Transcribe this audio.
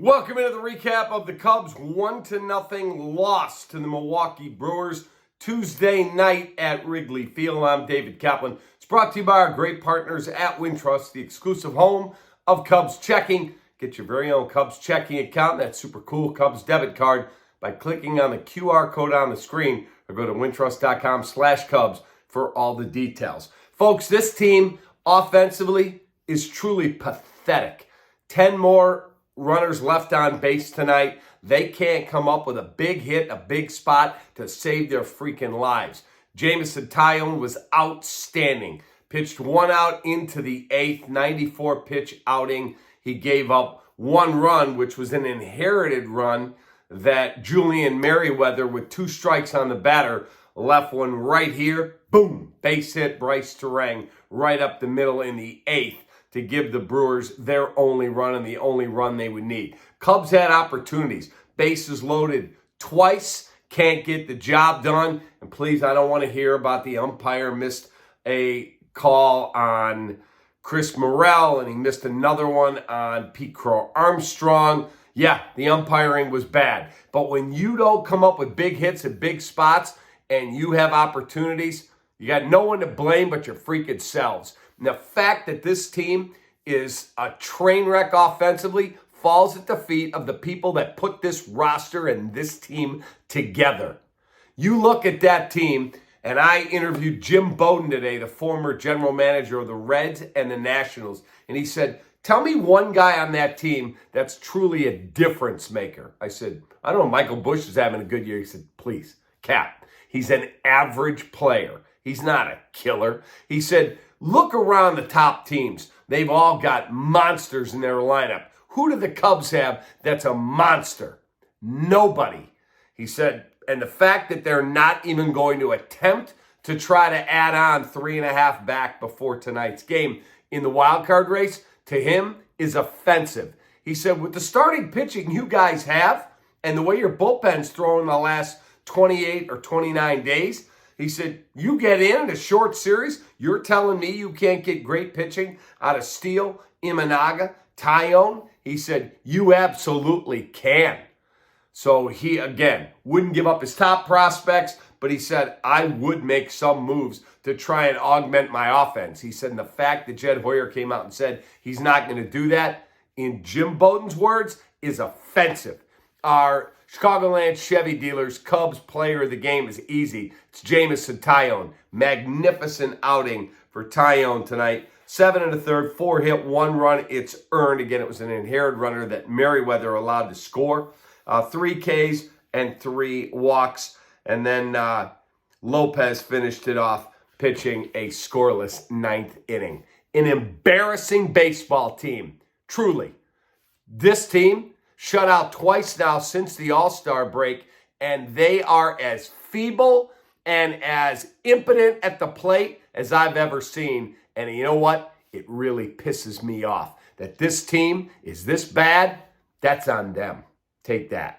Welcome into the recap of the Cubs' 1-0 loss to the Milwaukee Brewers Tuesday night at Wrigley Field. I'm David Kaplan. It's brought to you by our great partners at Wintrust, the exclusive home of Cubs checking. Get your very own Cubs checking account, that super cool Cubs debit card, by clicking on the QR code on the screen or go to wintrust.com/Cubs for all the details. Folks, this team offensively is truly pathetic. 10 more runners left on base tonight. They can't come up with a big hit, a big spot to save their freaking lives. Taillon was outstanding. Pitched one out into the eighth, 94-pitch outing. He gave up one run, which was an inherited run that Julian Merriweather, with 2 strikes on the batter, left one right here. Boom! Base hit, Bryce Terang, right up the middle in the eighth, to give the Brewers their only run and the only run they would need. Cubs had opportunities. Bases loaded twice. Can't get the job done. And please, I don't want to hear about the umpire missed a call on Chris Morrell, and he missed another one on Pete Crow Armstrong. Yeah, the umpiring was bad. But when you don't come up with big hits at big spots and you have opportunities, you got no one to blame but your freaking selves. And the fact that this team is a train wreck offensively falls at the feet of the people that put this roster and this team together. You look at that team, and I interviewed Jim Bowden today, the former general manager of the Reds and the Nationals, and he said, tell me one guy on that team that's truly a difference maker. I said, I don't know, Michael Busch is having a good year. He said, please, Cap, he's an average player. He's not a killer. He said, look around the top teams. They've all got monsters in their lineup. Who do the Cubs have that's a monster? Nobody. He said, and the fact that they're not even going to attempt to try to add on 3.5 back before tonight's game in the wild card race, to him is offensive. He said, with the starting pitching you guys have and the way your bullpen's throwing the last 28 or 29 days, he said, you get in a short series, you're telling me you can't get great pitching out of Steele, Imanaga, Taillon? He said, you absolutely can. So he, again, wouldn't give up his top prospects, but he said, I would make some moves to try and augment my offense. He said, and the fact that Jed Hoyer came out and said he's not going to do that, in Jim Bowden's words, is offensive. Our Chicagoland Chevy dealers Cubs player of the game is easy. It's Jameson Taillon. Magnificent outing for Taillon tonight. 7 1/3, 4 hit, 1 run. It's earned. Again, it was an inherited runner that Merriweather allowed to score. 3 Ks and 3 walks. And then Lopez finished it off pitching a scoreless 9th inning. An embarrassing baseball team. Truly. This team shut out twice now since the All-Star break, and they are as feeble and as impotent at the plate as I've ever seen. And you know what? It really pisses me off that this team is this bad. That's on them. Take that.